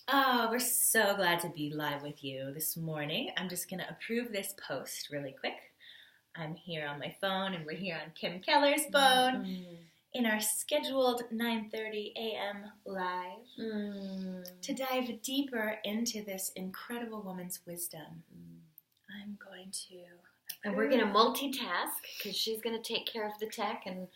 Oh, we're so glad to be live with you this morning. I'm just going to approve this post really quick. I'm here on my phone and we're here on Kim Keller's phone in our scheduled 9:30 a.m. live to dive deeper into this incredible woman's wisdom. I'm going to And we're going to multitask because she's going to take care of the tech, and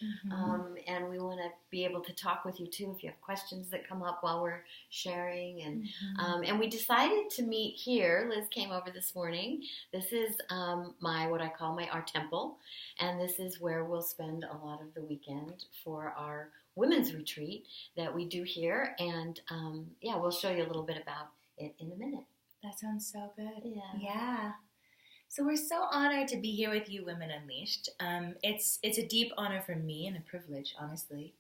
and we want to be able to talk with you too if you have questions that come up while we're sharing. And we decided to meet here. Liz came over this morning. This is what I call our temple, and this is where we'll spend a lot of the weekend for our women's retreat that we do here. And we'll show you a little bit about it in a minute. That sounds so good. Yeah. So we're so honored to be here with you, Women Unleashed. It's a deep honor for me and a privilege, honestly,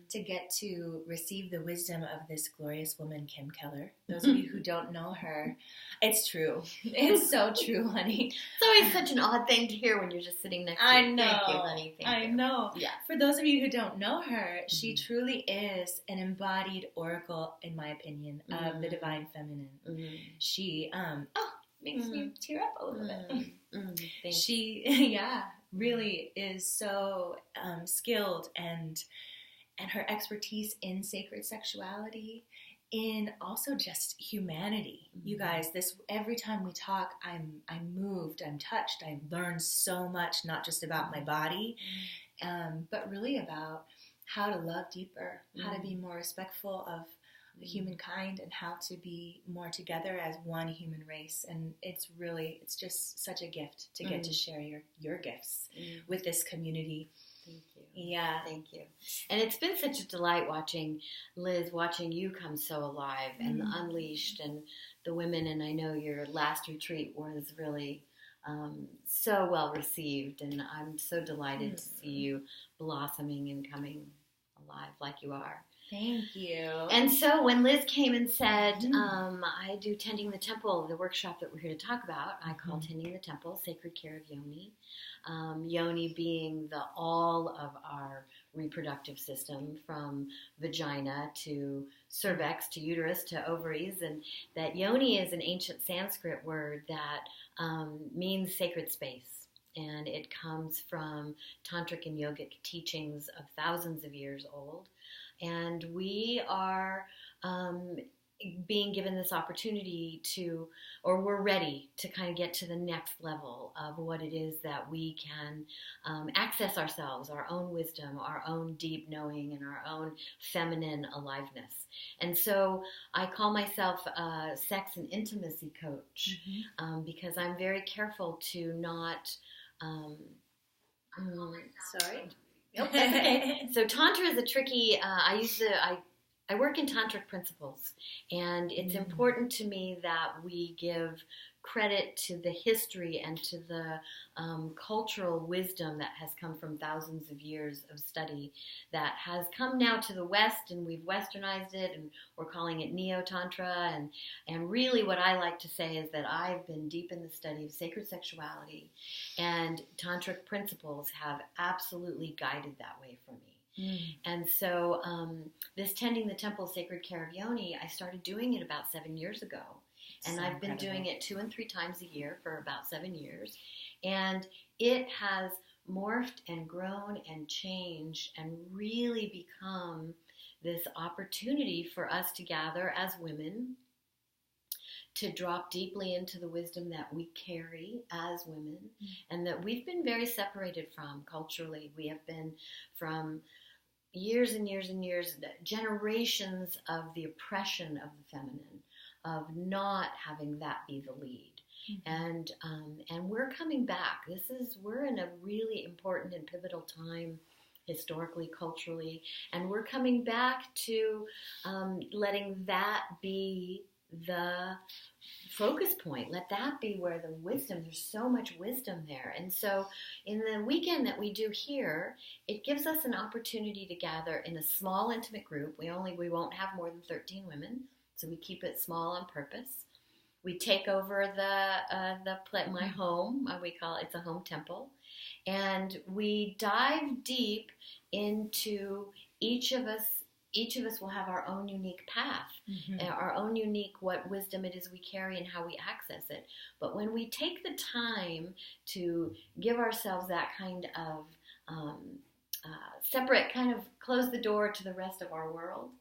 to get to receive the wisdom of this glorious woman, Kim Keller. Those of you who don't know her, it's true. It's so true, honey. It's always such an odd thing to hear when you're just sitting next to I you. know. Thank you, honey. I know. Yeah. For those of you who don't know her, she truly is an embodied oracle, in my opinion, of the divine feminine. She, makes me tear up a little bit. She, really is so skilled, and her expertise in sacred sexuality, in also just humanity. You guys, every time we talk, I'm moved, I'm touched, I learn so much, not just about my body, but really about how to love deeper, how to be more respectful of humankind, and how to be more together as one human race. And it's just such a gift to get to share your gifts with this community. Thank you. Yeah. Thank you. And it's been such a delight watching you come so alive and unleashed, and the women. And I know your last retreat was really so well received, and I'm so delighted to see you blossoming and coming alive like you are. Thank you. And so when Liz came and said, I do Tending the Temple, the workshop that we're here to talk about, I call Tending the Temple Sacred Care of Yoni. Yoni being the all of our reproductive system, from vagina to cervix to uterus to ovaries. And that Yoni is an ancient Sanskrit word that means sacred space. And it comes from tantric and yogic teachings of thousands of years old. And we are being given this opportunity we're ready to kind of get to the next level of what it is that we can access ourselves, our own wisdom, our own deep knowing, and our own feminine aliveness. And so I call myself a sex and intimacy coach because I'm very careful to not... Sorry. Nope, that's okay. So Tantra is a tricky, I work in Tantric principles, and it's important to me that we give credit to the history and to the cultural wisdom that has come from thousands of years of study that has come now to the West, and we've westernized it, and we're calling it Neo-Tantra. And really what I like to say is that I've been deep in the study of sacred sexuality, and Tantric principles have absolutely guided that way for me. And so this Tending the Temple Sacred Care of Yoni, I started doing it about 7 years ago. And I've been doing it 2 and 3 times a year for about 7 years. And it has morphed and grown and changed and really become this opportunity for us to gather as women, to drop deeply into the wisdom that we carry as women, and that we've been very separated from culturally. We have been from years and years and years, generations of the oppression of the feminine, of not having that be the lead. And we're coming back. We're in a really important and pivotal time historically, culturally, and we're coming back to letting that be the focus point. Let that be where the wisdom, there's so much wisdom there. And so in the weekend that we do here, it gives us an opportunity to gather in a small, intimate group. We won't have more than 13 women, so we keep it small on purpose. We take over my home. We call it's a home temple, and we dive deep into each of us each of us will have our own unique path, our own unique what wisdom it is we carry and how we access it. But when we take the time to give ourselves that kind of separate, kind of close the door to the rest of our world,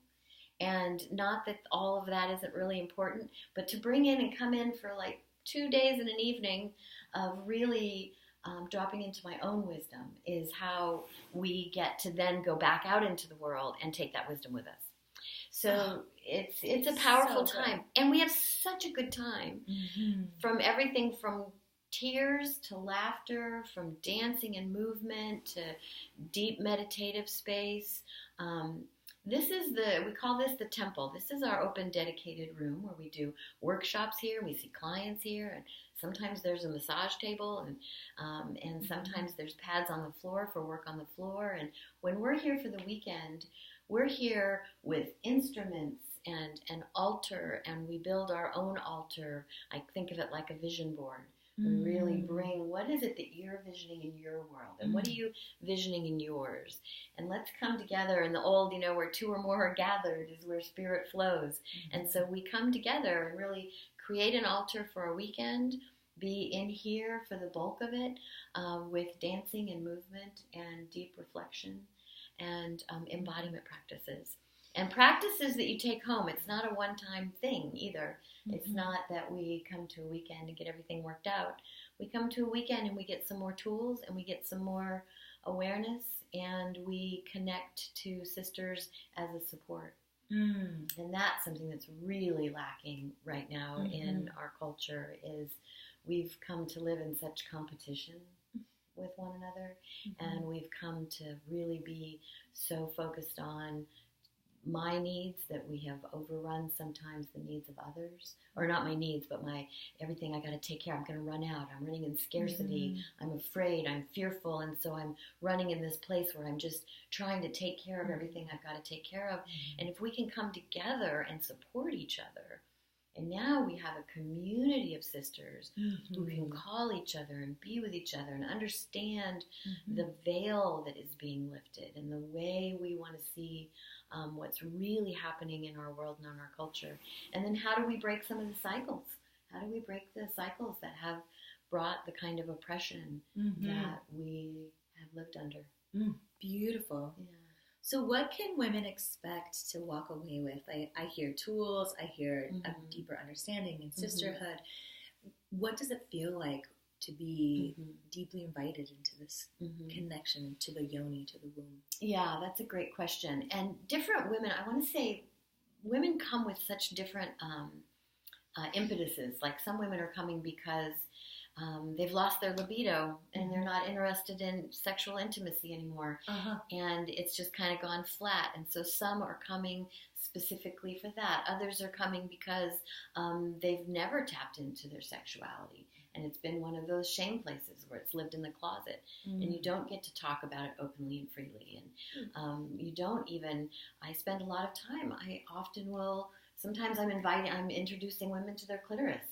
and not that all of that isn't really important, but to bring in and come in for like 2 days and an evening of really dropping into my own wisdom is how we get to then go back out into the world and take that wisdom with us. So it's a powerful time. And we have such a good time from everything from tears to laughter, from dancing and movement to deep meditative space. We call this the temple. This is our open, dedicated room where we do workshops here. We see clients here, and sometimes there's a massage table, and sometimes there's pads on the floor for work on the floor. And when we're here for the weekend, we're here with instruments and an altar, and we build our own altar. I think of it like a vision board. We really bring, what is it that you're visioning in your world? And what are you visioning in yours? And let's come together. And the old, where 2 or more are gathered is where spirit flows. And so we come together and really create an altar for a weekend, be in here for the bulk of it, with dancing and movement and deep reflection and embodiment practices. And practices that you take home. It's not a one-time thing either. It's not that we come to a weekend and get everything worked out. We come to a weekend and we get some more tools and we get some more awareness and we connect to sisters as a support. And that's something that's really lacking right now in our culture is we've come to live in such competition with one another, and we've come to really be so focused on my needs that we have overrun sometimes the needs of others, or not my needs, but my everything I got to take care of. I'm going to run out. I'm running in scarcity. I'm afraid. I'm fearful. And so I'm running in this place where I'm just trying to take care of everything I've got to take care of. And if we can come together and support each other, and now we have a community of sisters who can call each other and be with each other and understand the veil that is being lifted and the way we want to see what's really happening in our world and in our culture. And then how do we break some of the cycles? How do we break the cycles that have brought the kind of oppression that we have lived under? Beautiful. Yeah. So what can women expect to walk away with? I hear tools, I hear a deeper understanding and sisterhood. What does it feel like to be deeply invited into this connection to the yoni, to the womb? Yeah, that's a great question. And different women, I want to say, women come with such different impetuses. Like some women are coming because they've lost their libido and they're not interested in sexual intimacy anymore. And it's just kind of gone flat. And so some are coming specifically for that. Others are coming because they've never tapped into their sexuality. And it's been one of those shame places where it's lived in the closet. And you don't get to talk about it openly and freely. And you don't even, I spend a lot of time. I often will, sometimes I'm introducing women to their clitoris.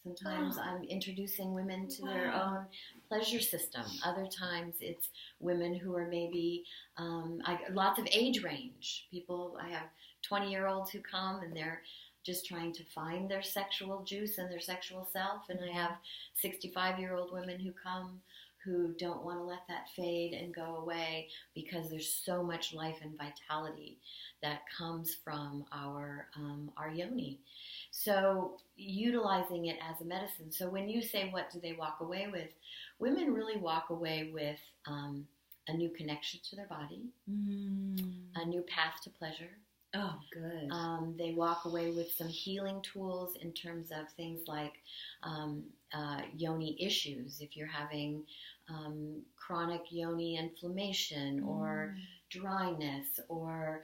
Sometimes I'm introducing women to their own pleasure system. Other times it's women who are maybe, lots of age range. I have 20-year-olds who come and they're just trying to find their sexual juice and their sexual self. And I have 65-year-old women who come who don't want to let that fade and go away because there's so much life and vitality that comes from our yoni. So utilizing it as a medicine. So when you say what do they walk away with, women really walk away with a new connection to their body, a new path to pleasure. Oh, good. They walk away with some healing tools in terms of things like yoni issues. If you're having chronic yoni inflammation or dryness or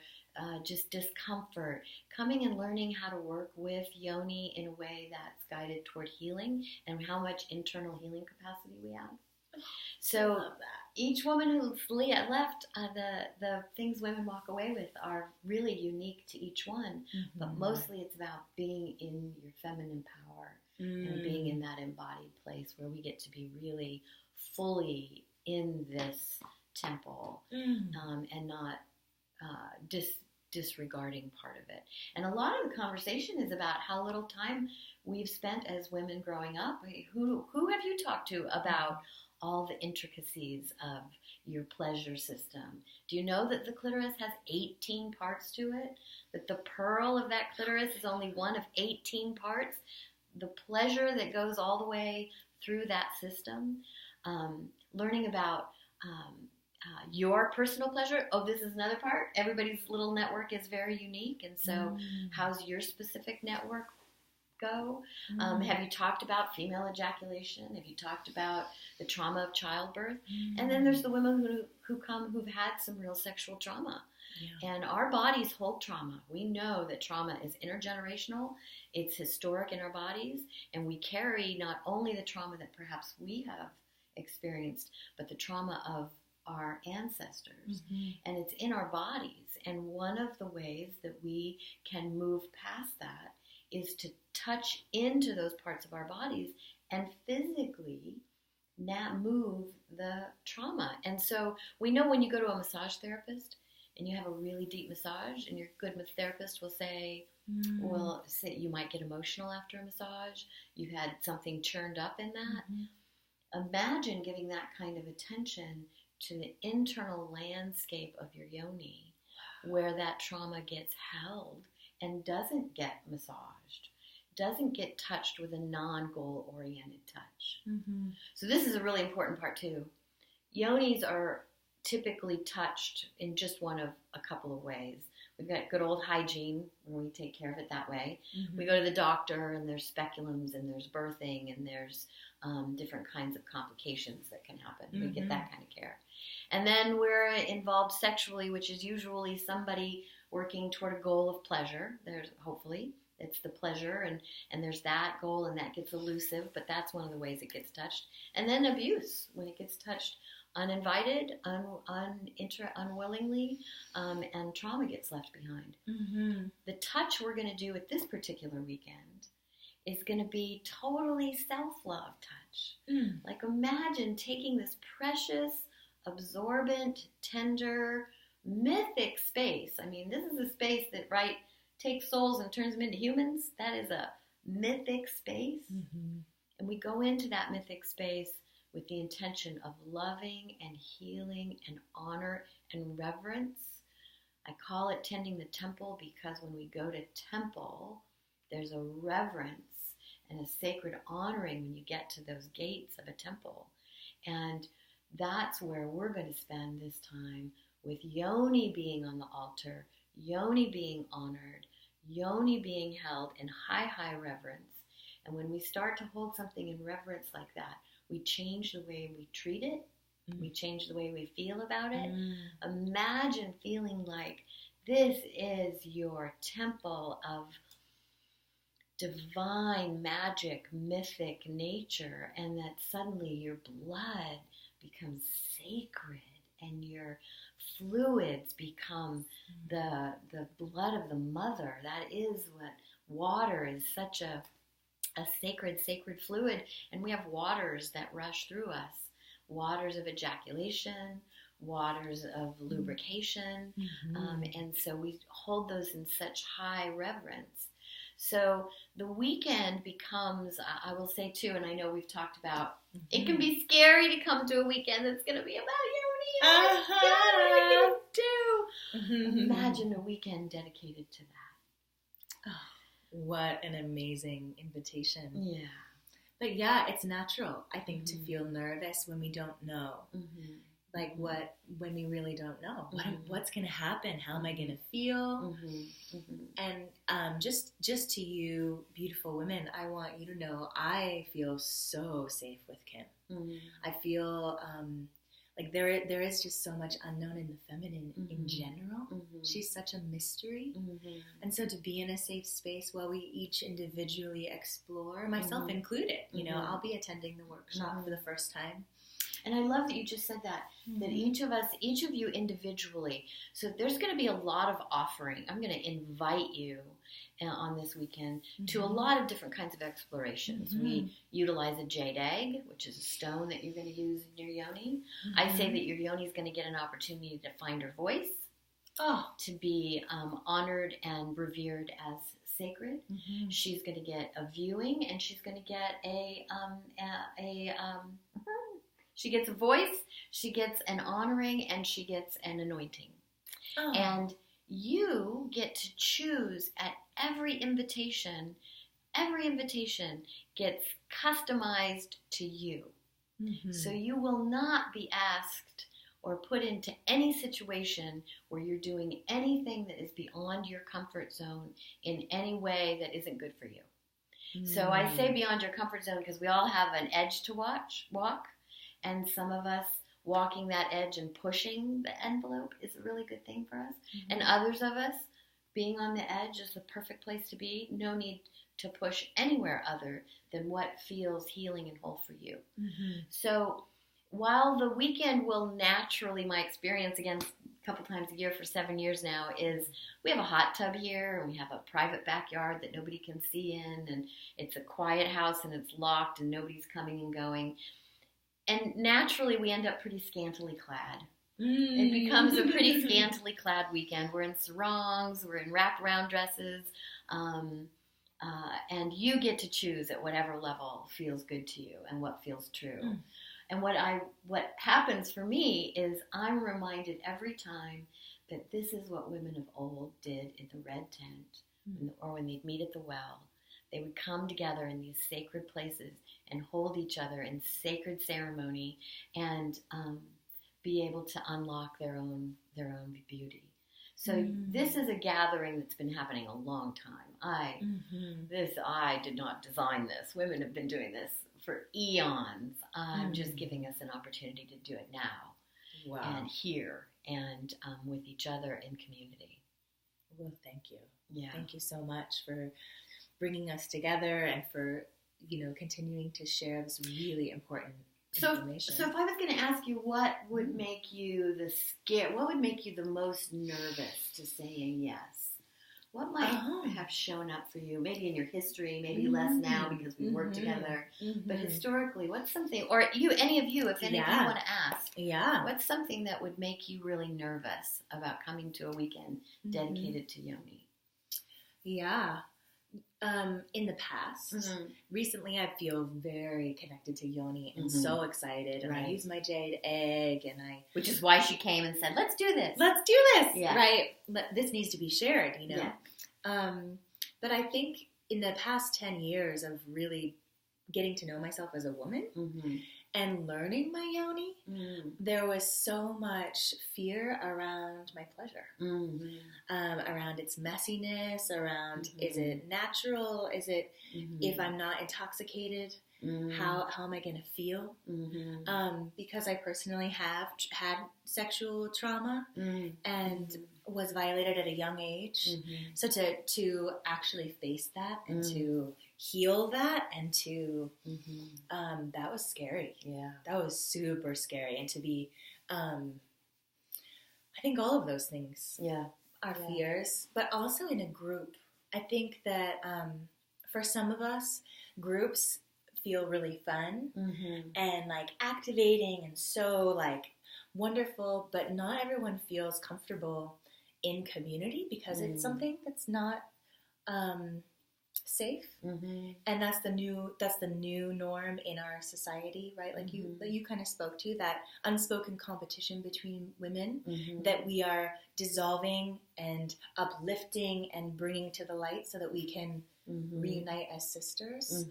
just discomfort, coming and learning how to work with yoni in a way that's guided toward healing and how much internal healing capacity we have. So each woman who's left, the things women walk away with are really unique to each one, but mostly it's about being in your feminine power and being in that embodied place where we get to be really fully in this temple and not disregarding part of it. And a lot of the conversation is about how little time we've spent as women growing up. Who have you talked to about all the intricacies of your pleasure system? Do you know that the clitoris has 18 parts to it? That the pearl of that clitoris is only one of 18 parts? The pleasure that goes all the way through that system. Learning about your personal pleasure. Oh, this is another part. Everybody's little network is very unique. And so how's your specific network go? Have you talked about female ejaculation? Have you talked about the trauma of childbirth? And then there's the women who come who've had some real sexual trauma. Yeah. And our bodies hold trauma. We know that trauma is intergenerational. It's historic in our bodies. And we carry not only the trauma that perhaps we have experienced, but the trauma of our ancestors. And it's in our bodies. And one of the ways that we can move past that is to touch into those parts of our bodies and physically move the trauma. And so we know when you go to a massage therapist and you have a really deep massage, and your good therapist will say, well, say you might get emotional after a massage. You had something churned up in that. Imagine giving that kind of attention to the internal landscape of your yoni, where that trauma gets held and doesn't get massaged, doesn't get touched with a non-goal oriented touch. So this is a really important part too. Yonis are typically touched in just one of a couple of ways. We've got good old hygiene, where we take care of it that way. We go to the doctor, and there's speculums, and there's birthing, and there's different kinds of complications that can happen. We get that kind of care. And then we're involved sexually, which is usually somebody working toward a goal of pleasure. There's hopefully it's the pleasure, and there's that goal, and that gets elusive, but that's one of the ways it gets touched. And then abuse, when it gets touched uninvited, unwillingly, and trauma gets left behind. The touch we're going to do at this particular weekend is going to be totally self-love touch. Like, imagine taking this precious, absorbent, tender, mythic space. I mean, this is a space that, takes souls and turns them into humans. That is a mythic space. And we go into that mythic space with the intention of loving and healing and honor and reverence. I call it tending the temple because when we go to temple, there's a reverence and a sacred honoring when you get to those gates of a temple. And that's where we're going to spend this time, with yoni being on the altar, yoni being honored, yoni being held in high, high reverence. And when we start to hold something in reverence like that, we change the way we treat it. We change the way we feel about it. Imagine feeling like this is your temple of divine magic, mythic nature, and that suddenly your blood becomes sacred and your fluids become the blood of the mother. That is what water is, such a sacred fluid, and we have waters that rush through us, waters of ejaculation, waters of lubrication, and so we hold those in such high reverence. So the weekend becomes, I will say too, and I know we've talked about, it can be scary to come to a weekend that's going to be about yoni. What are we going to do? Imagine a weekend dedicated to that. Oh. What an amazing invitation. Yeah. But yeah, it's natural, I think, to feel nervous when we don't know. Like when we really don't know. What's going to happen? How am I going to feel? And just to you, beautiful women, I want you to know I feel so safe with Kim. I feel like there is just so much unknown in the feminine in general. She's such a mystery. And so to be in a safe space while we each individually explore, myself included, I'll be attending the workshop for the first time. And I love that you just said that each of you individually, so there's going to be a lot of offering. I'm going to invite you on this weekend to a lot of different kinds of explorations. We utilize a jade egg, which is a stone that you're going to use in your yoni. I say that your yoni is going to get an opportunity to find her voice. to be honored and revered as sacred. Mm-hmm. She's going to get a viewing, and she's going to get she gets a voice, she gets an honoring, and she gets an anointing. Oh. And you get to choose at every invitation. Every invitation gets customized to you. Mm-hmm. So you will not be asked or put into any situation where you're doing anything that is beyond your comfort zone in any way that isn't good for you. Mm-hmm. So I say beyond your comfort zone because we all have an edge to walk. And some of us walking that edge and pushing the envelope is a really good thing for us. Mm-hmm. And others of us, being on the edge is the perfect place to be. No need to push anywhere other than what feels healing and whole for you. Mm-hmm. So while the weekend will naturally, my experience again a couple times a year for 7 years now is we have a hot tub here and we have a private backyard that nobody can see in, and it's a quiet house and it's locked and nobody's coming and going. And naturally we end up pretty scantily clad. It becomes a pretty scantily clad weekend. We're in sarongs, we're in wraparound dresses, and you get to choose at whatever level feels good to you and what feels true. Mm. And what happens for me is I'm reminded every time that this is what women of old did in the red tent, or when they'd meet at the well. They would come together in these sacred places and hold each other in sacred ceremony and be able to unlock their own beauty. So this is a gathering that's been happening a long time. I did not design this. Women have been doing this for eons. I'm just giving us an opportunity to do it now. Wow. And here and with each other in community. Well, thank you. Yeah. Thank you so much for bringing us together and for, continuing to share this really important information. So if I was going to ask you what would make you what would make you the most nervous to saying yes? What might have shown up for you? Maybe in your history, maybe less now because we work together. Mm-hmm. But historically, what's something, or any of you want to ask, what's something that would make you really nervous about coming to a weekend dedicated to Yoni? Yeah. In the past, recently I feel very connected to Yoni and so excited. And I use my jade egg, which is why she came and said, "Let's do this. Let's do this." Yeah. Right. This needs to be shared. Yeah. But I think in the past 10 years of really getting to know myself as a woman and learning my Yoni, there was so much fear around my pleasure, around its messiness, around is it natural, is it if I'm not intoxicated, how am I going to feel? Because I personally have had sexual trauma and was violated at a young age. So to actually face that and to heal that and to that was scary. Yeah, that was super scary. And to be I think all of those things are fears, but also in a group. I think that for some of us, groups feel really fun and like activating and so like wonderful, but not everyone feels comfortable in community because it's something that's not safe, and that's the new norm in our society, right? Like you kind of spoke to that unspoken competition between women that we are dissolving and uplifting and bringing to the light so that we can reunite as sisters.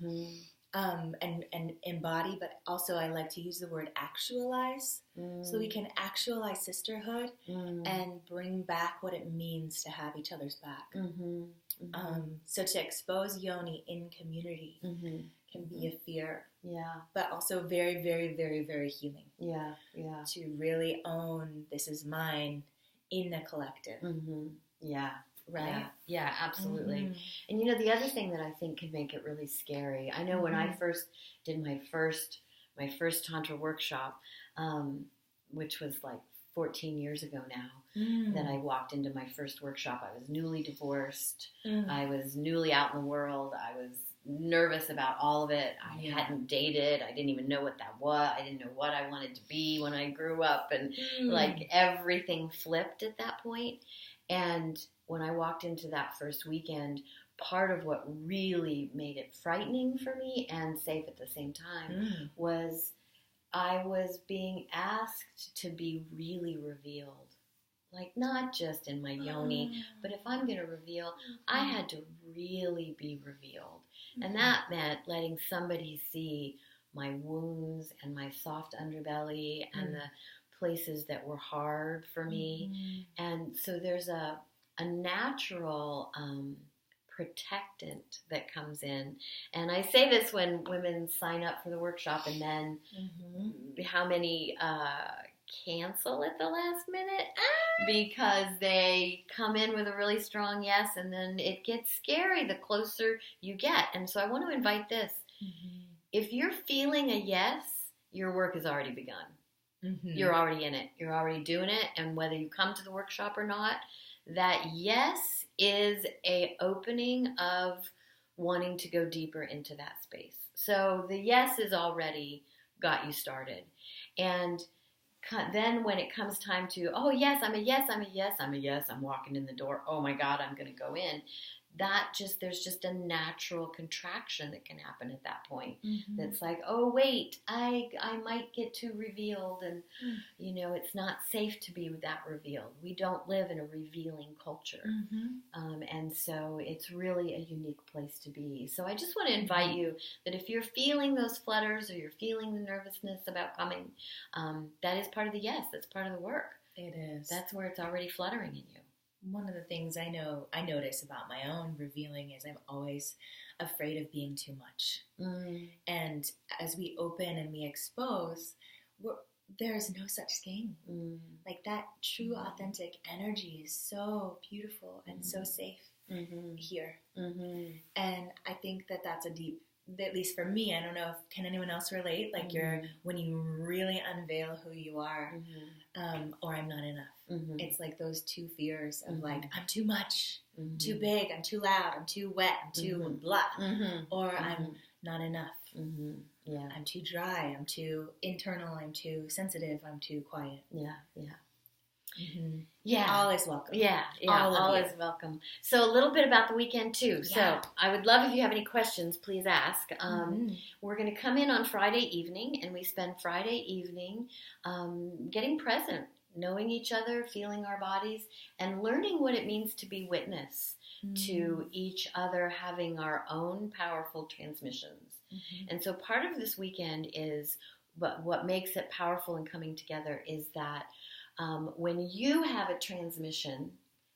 And embody, but also I like to use the word actualize, so we can actualize sisterhood and bring back what it means to have each other's back. So to expose Yoni in community can be a fear, but also very, very, very, very healing. To really own this is mine in the collective. Right? Yeah, absolutely. And the other thing that I think can make it really scary, I know when I first did my first Tantra workshop, which was like 14 years ago now, that I walked into my first workshop. I was newly divorced. I was newly out in the world. I was nervous about all of it. I hadn't dated. I didn't even know what that was. I didn't know what I wanted to be when I grew up. And like everything flipped at that point. And when I walked into that first weekend, part of what really made it frightening for me and safe at the same time was I was being asked to be really revealed. Like, not just in my yoni, but if I'm going to reveal, I had to really be revealed. And that meant letting somebody see my wounds and my soft underbelly and the places that were hard for me. And so there's a natural protectant that comes in. And I say this when women sign up for the workshop, and then how many cancel at the last minute because they come in with a really strong yes, and then it gets scary the closer you get. And so I want to invite this. If you're feeling a yes, your work has already begun. You're already in it. You're already doing it. And whether you come to the workshop or not, that yes is a opening of wanting to go deeper into that space. So the yes is already got you started. And then when it comes time to, oh yes, I'm a yes, I'm a yes, I'm a yes, I'm walking in the door, oh my God, I'm going to go in. There's just a natural contraction that can happen at that point. That's like, oh wait, I might get too revealed, and it's not safe to be that revealed. We don't live in a revealing culture. And so it's really a unique place to be. So I just want to invite you that if you're feeling those flutters or you're feeling the nervousness about coming, that is part of the yes, that's part of the work. It is. That's where it's already fluttering in you. One of the things I notice about my own revealing is I'm always afraid of being too much. And as we open and we expose, there's no such thing. Like that true, authentic energy is so beautiful and so safe here. And I think that that's a deep, at least for me, I don't know if, can anyone else relate? Like when you really unveil who you are, or I'm not enough. It's like those two fears of like, I'm too much, too big, I'm too loud, I'm too wet, I'm too blah, or I'm not enough. Yeah. I'm too dry, I'm too internal, I'm too sensitive, I'm too quiet. Yeah. All is welcome. Yeah. All is welcome. So a little bit about the weekend too. Yeah. So I would love if you have any questions, please ask. We're going to come in on Friday evening, and we spend Friday evening getting present, knowing each other, feeling our bodies, and learning what it means to be witness to each other, having our own powerful transmissions. And so part of this weekend is, but what makes it powerful and coming together is that when you have a transmission,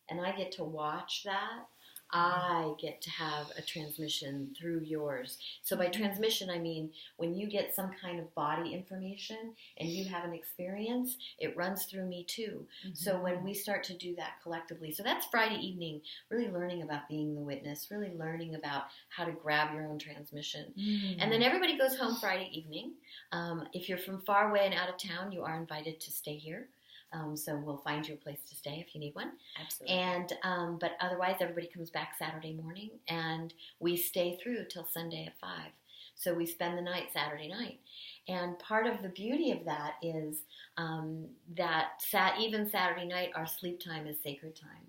and I get to watch that, I get to have a transmission through yours. So by transmission, I mean when you get some kind of body information and you have an experience, it runs through me too. So when we start to do that collectively, so that's Friday evening, really learning about being the witness, really learning about how to grab your own transmission. And then everybody goes home Friday evening. If you're from far away and out of town, you are invited to stay here. So we'll find you a place to stay if you need one. Absolutely. And but otherwise, everybody comes back Saturday morning, and we stay through till Sunday at 5. So we spend the night Saturday night. And part of the beauty of that is that even Saturday night, our sleep time is sacred time.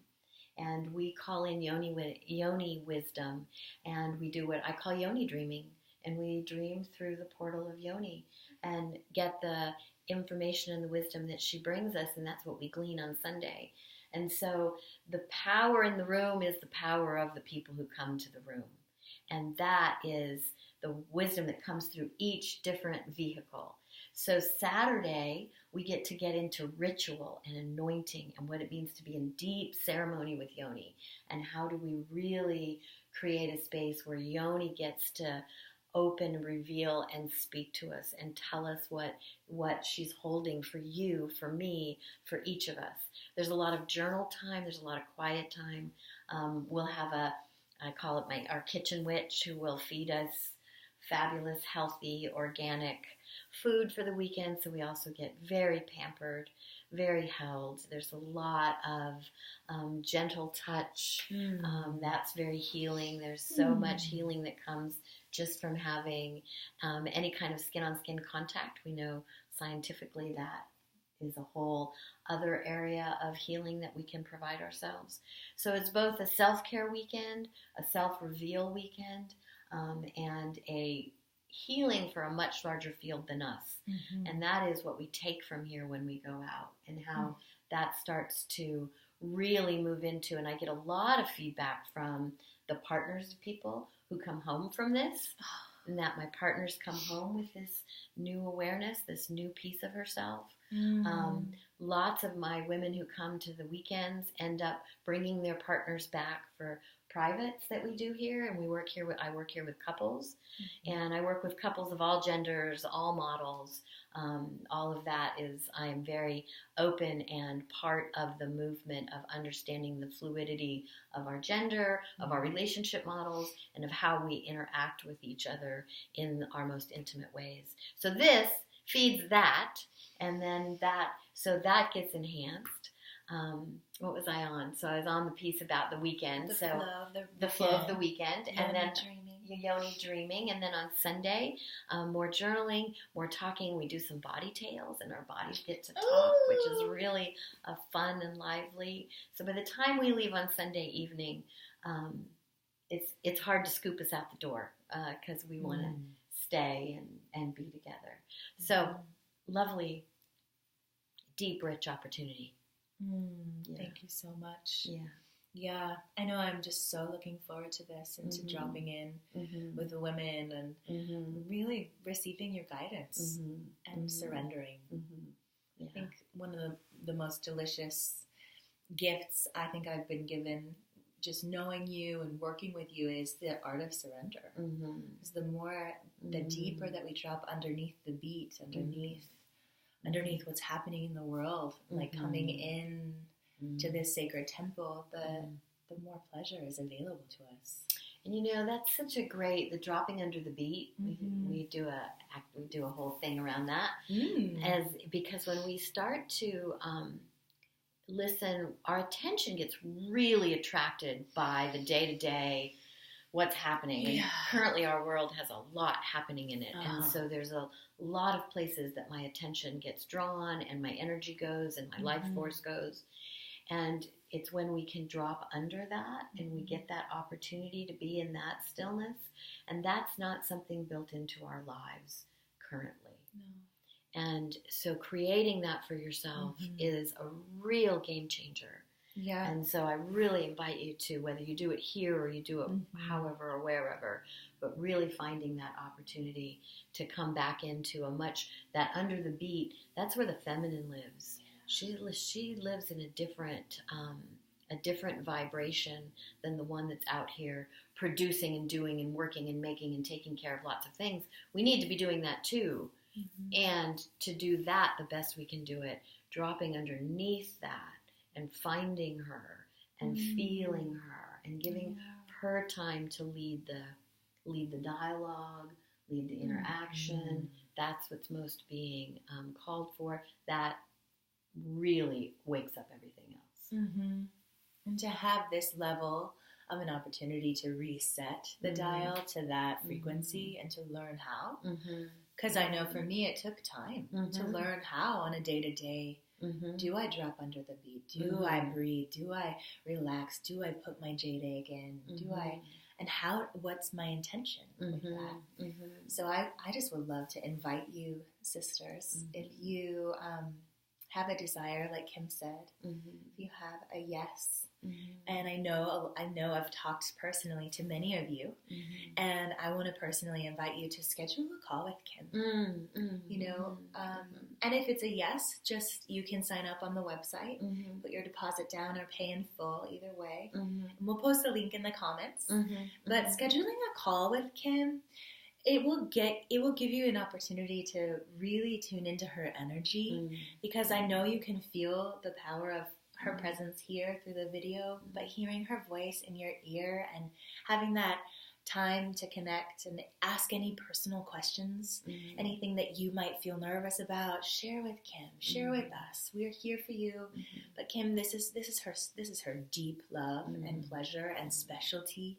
And we call in yoni wisdom, and we do what I call yoni dreaming. And we dream through the portal of yoni and get the information and the wisdom that she brings us, and that's what we glean on Sunday. And so the power in the room is the power of the people who come to the room. And that is the wisdom that comes through each different vehicle. So Saturday, we get into ritual and anointing and what it means to be in deep ceremony with yoni. And how do we really create a space where yoni gets to open, reveal, and speak to us and tell us what she's holding for you, for me, for each of us. There's a lot of journal time. There's a lot of quiet time. We'll have I call it our kitchen witch, who will feed us fabulous, healthy, organic food for the weekend. So we also get very pampered, very held. There's a lot of gentle touch. That's very healing. There's so much healing that comes just from having any kind of skin-on-skin contact. We know scientifically that is a whole other area of healing that we can provide ourselves. So it's both a self-care weekend, a self-reveal weekend, and a healing for a much larger field than us. And that is what we take from here when we go out, and how that starts to really move into, and I get a lot of feedback from the partners of people who come home from this, and that my partners come home with this new awareness, this new piece of herself. Lots of my women who come to the weekends end up bringing their partners back for privates that we do here, and I work here with couples, and I work with couples of all genders, all models. All of that is, I am very open and part of the movement of understanding the fluidity of our gender, of our relationship models, and of how we interact with each other in our most intimate ways. So this feeds that, and then that gets enhanced. What was I on? So I was on the piece about the weekend. The flow of the weekend. And then Yoni dreaming. And then on Sunday, more journaling, more talking. We do some body tales, and our bodies get to talk, which is really fun and lively. So by the time we leave on Sunday evening, it's hard to scoop us out the door because we want to stay and be together. So lovely, deep, rich opportunity. Thank you so much. Yeah, I know. I'm just so looking forward to this and to dropping in with the women and really receiving your guidance and surrendering. I think one of the most delicious gifts I think I've been given, just knowing you and working with you, is the art of surrender. Because the deeper that we drop underneath the beat, underneath what's happening in the world, like coming in to this sacred temple, the more pleasure is available to us. And that's such a great, the dropping under the beat. We do a whole thing around that, because when we start to listen, our attention gets really attracted by the day-to-day, what's happening. And currently our world has a lot happening in it. And so there's a lot of places that my attention gets drawn and my energy goes and my life force goes. And it's when we can drop under that and we get that opportunity to be in that stillness. And that's not something built into our lives currently. No. And so creating that for yourself is a real game changer. Yeah. And so I really invite you to, whether you do it here or you do it however or wherever, but really finding that opportunity to come back into that under the beat, that's where the feminine lives. She lives in a different vibration than the one that's out here producing and doing and working and making and taking care of lots of things. We need to be doing that too. And to do that the best we can do it, dropping underneath that and finding her and feeling her and giving her time to lead the dialogue, lead the interaction. That's what's most being called for. That really wakes up everything else. And to have this level of an opportunity to reset the dial to that frequency and to learn how. Because I know for me it took time to learn how on a day-to-day. Do I drop under the beat? Do I breathe? Do I relax? Do I put my jade egg in? Do I... And what's my intention with that? So I just would love to invite you, sisters, if you have a desire, like Kim said, if you have a yes. And I know I've talked personally to many of you, and I want to personally invite you to schedule a call with Kim. And if it's a yes, just you can sign up on the website, put your deposit down or pay in full, either way. And we'll post a link in the comments. But scheduling a call with Kim, it will give you an opportunity to really tune into her energy, because I know you can feel the power of her presence here through the video, but hearing her voice in your ear and having that time to connect and ask any personal questions, anything that you might feel nervous about, share with Kim, share with us. We're here for you. But Kim, this is her deep love and pleasure and specialty.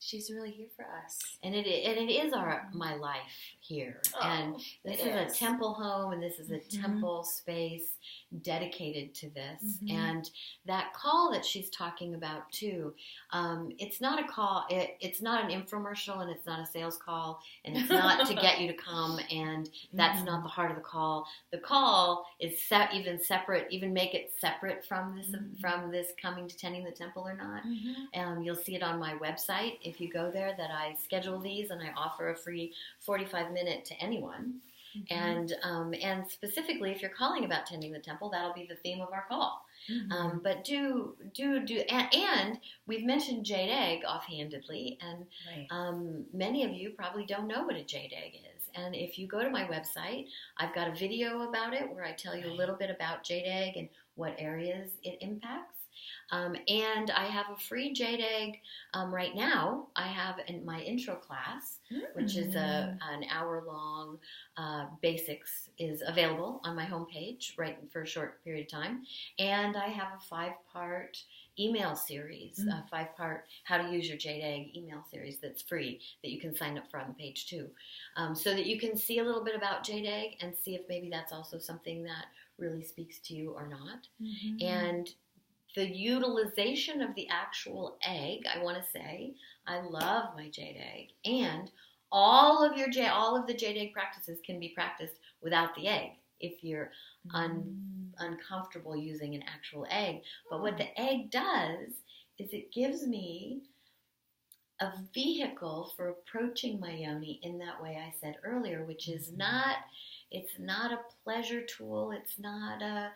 She's really here for us, and it is my life here. And this is a temple home, and this is a temple space dedicated to this. And that call that she's talking about too, it's not a call. It's not an infomercial, and it's not a sales call, and it's not to get you to come. And that's not the heart of the call. The call is even separate. Even make it separate from this coming to tending the temple or not. You'll see it on my website if you go there, that I schedule these and I offer a free 45-minute to anyone. And specifically, if you're calling about tending the temple, that'll be the theme of our call. But do and we've mentioned jade egg offhandedly, and many of you probably don't know what a jade egg is. And if you go to my website, I've got a video about it where I tell you a little bit about jade egg and what areas it impacts. And I have a free jade egg right now. I have in my intro class, which is an hour-long basics, is available on my homepage right for a short period of time. And I have a 5-part email series, a 5-part how to use your jade egg email series that's free, that you can sign up for on the page too, so that you can see a little bit about jade egg and see if maybe that's also something that really speaks to you or not. And the utilization of the actual egg, I want to say, I love my jade egg, and all of the jade egg practices can be practiced without the egg if you're uncomfortable using an actual egg. But what the egg does is it gives me a vehicle for approaching my yoni in that way I said earlier, which is it's not a pleasure tool. It's not a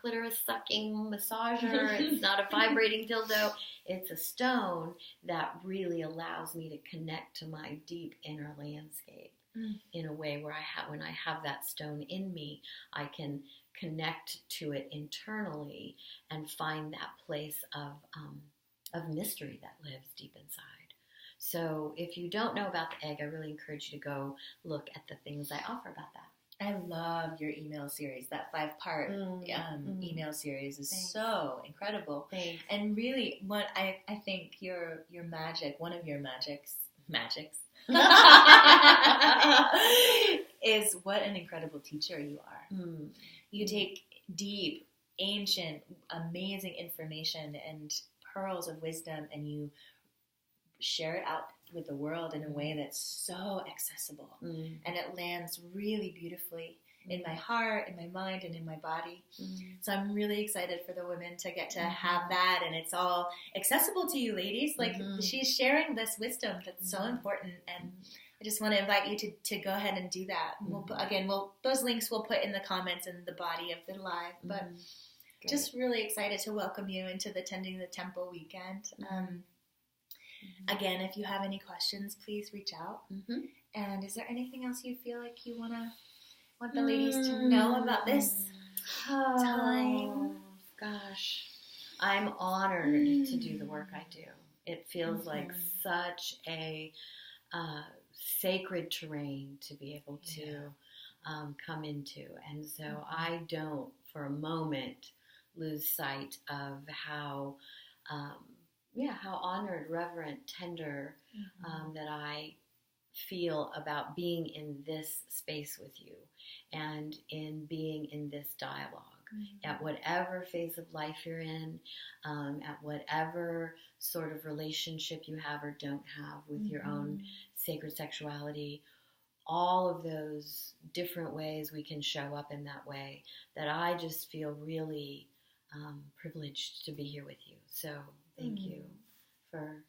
clitoris sucking massager. It's not a vibrating dildo. It's a stone that really allows me to connect to my deep inner landscape in a way where when I have that stone in me, I can connect to it internally and find that place of mystery that lives deep inside. So if you don't know about the egg, I really encourage you to go look at the things I offer about that. I love your email series. That 5-part email series is so incredible. Thanks. And really, what I think your magic, one of your magics, is what an incredible teacher you are. You take deep, ancient, amazing information and pearls of wisdom, and you share it out with the world in a way that's so accessible, and it lands really beautifully in my heart, in my mind, and in my body. So I'm really excited for the women to get to have that, and it's all accessible to you ladies. Like she's sharing this wisdom that's so important, and I just want to invite you to go ahead and do that. Those links we'll put in the comments and the body of the live, but just really excited to welcome you into the Tending the Temple weekend. Again, if you have any questions, please reach out. And is there anything else you feel like you want the ladies to know about this time? Gosh, I'm honored to do the work I do. It feels like such a sacred terrain to be able to come into. And so I don't for a moment lose sight of how honored, reverent, tender that I feel about being in this space with you and in being in this dialogue. At whatever phase of life you're in, at whatever sort of relationship you have or don't have with your own sacred sexuality, all of those different ways we can show up in that way, that I just feel really privileged to be here with you. So thank you for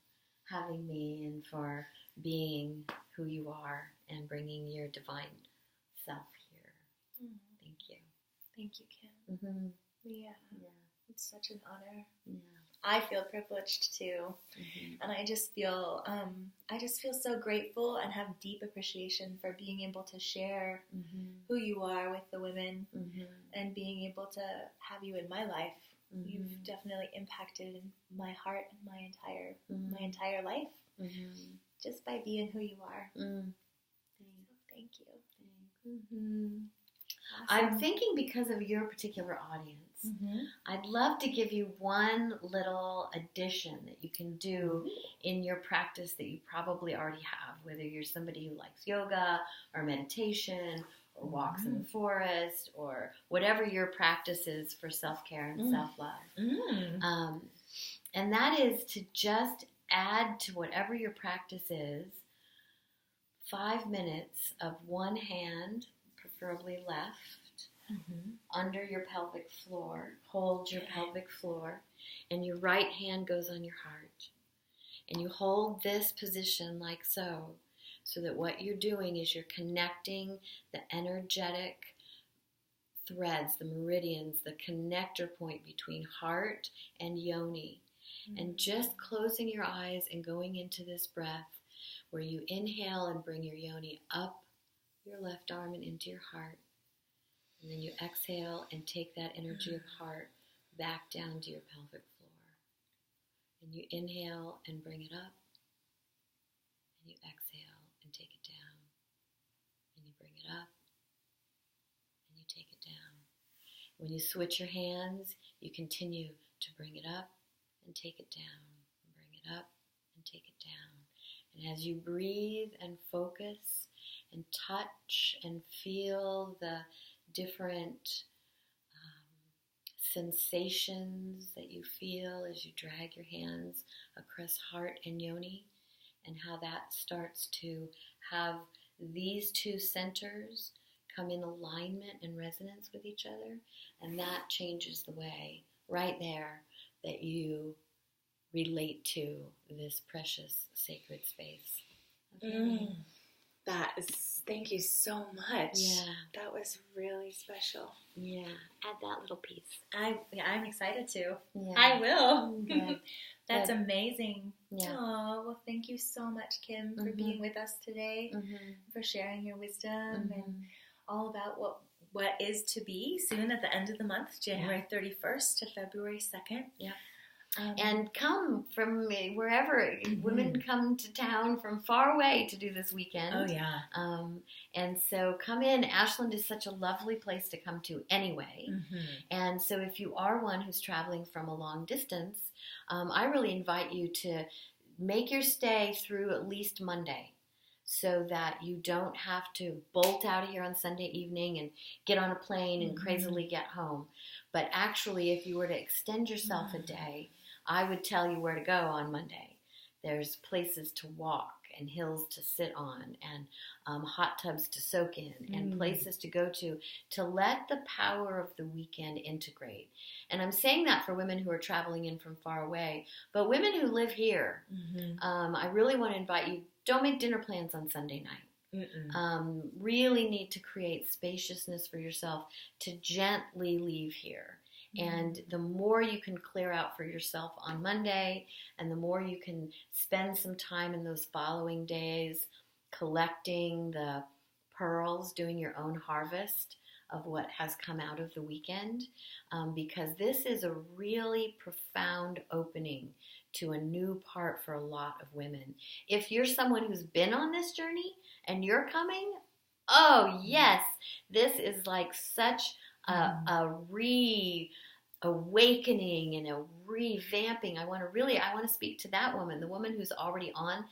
having me and for being who you are and bringing your divine self here. Thank you. Thank you, Kim. Yeah, it's such an honor. I feel privileged too, and I just feel so grateful and have deep appreciation for being able to share who you are with the women and being able to have you in my life You've definitely impacted my heart and my entire life just by being who you are. So thank you. Awesome. I'm thinking because of your particular audience, I'd love to give you one little addition that you can do in your practice that you probably already have, whether you're somebody who likes yoga or meditation or walks in the forest or whatever your practice is for self-care and self-love. And that is to just add to whatever your practice is 5 minutes of one hand, preferably left, under your pelvic floor. Hold your pelvic floor, and your right hand goes on your heart. And you hold this position like so that what you're doing is you're connecting the energetic threads, the meridians, the connector point between heart and yoni. And just closing your eyes and going into this breath where you inhale and bring your yoni up your left arm and into your heart. And then you exhale and take that energy of heart back down to your pelvic floor. And you inhale and bring it up. And you exhale and take it down. And you bring it up. And you take it down. When you switch your hands, you continue to bring it up and take it down. And bring it up and take it down. And as you breathe and focus and touch and feel the different sensations that you feel as you drag your hands across heart and yoni, and how that starts to have these two centers come in alignment and resonance with each other, and that changes the way right there that you relate to this precious sacred space. Okay. Thank you so much. Yeah. That was really special. Yeah. Add that little piece. I'm excited to. Yeah. I will. Yeah. That's amazing. Yeah. Oh, well, thank you so much, Kim, for being with us today, for sharing your wisdom and all about what is to be soon at the end of the month, January 31st to February 2nd. Yeah. And come from wherever. Women come to town from far away to do this weekend. Oh, yeah. And so come in. Ashland is such a lovely place to come to anyway. And so if you are one who's traveling from a long distance, I really invite you to make your stay through at least Monday, so that you don't have to bolt out of here on Sunday evening and get on a plane and crazily get home. But actually, if you were to extend yourself a day, I would tell you where to go on Monday. There's places to walk and hills to sit on and hot tubs to soak in and places to go to let the power of the weekend integrate. And I'm saying that for women who are traveling in from far away, but women who live here, I really want to invite you, don't make dinner plans on Sunday night. Really need to create spaciousness for yourself to gently leave here. And the more you can clear out for yourself on Monday, and the more you can spend some time in those following days collecting the pearls, doing your own harvest of what has come out of the weekend, because this is a really profound opening to a new part for a lot of women. If you're someone who's been on this journey and you're coming, oh yes, this is like such a reawakening and a revamping. I want to speak to that woman, the woman who's already on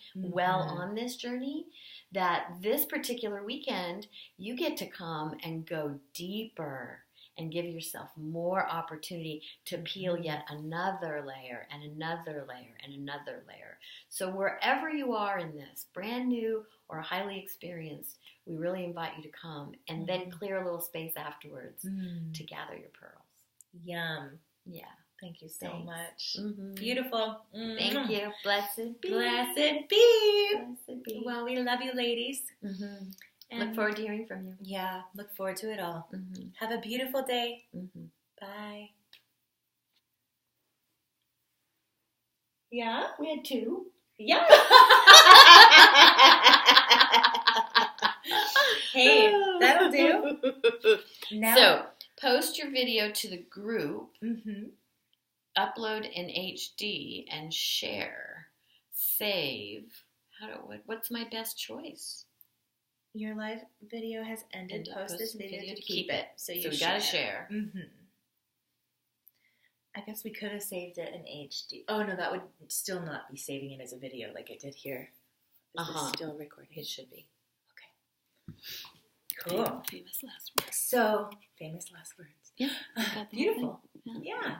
this journey, that this particular weekend you get to come and go deeper and give yourself more opportunity to peel yet another layer and another layer and another layer. So wherever you are in this, brand new or highly experienced, we really invite you to come and then clear a little space afterwards to gather your pearls. Yum. Yeah. Thank you so much. Beautiful. Thank you. Blessed be. Blessed be. Blessed be. Well, we love you, ladies. And look forward to hearing from you. Yeah, look forward to it all. Have a beautiful day. Bye. Yeah? We had 2. Yeah. Hey, that'll do. Now. So, post your video to the group upload in HD and share, save. What's my best choice? Your live video has ended. Post this video to keep it. So we gotta share. Mm-hmm. I guess we could have saved it in HD. Oh no, that would still not be saving it as a video like it did here. Is this still recording? It should be. Okay. Cool. Famous last words. So, famous last words. Yeah. Beautiful. Yeah.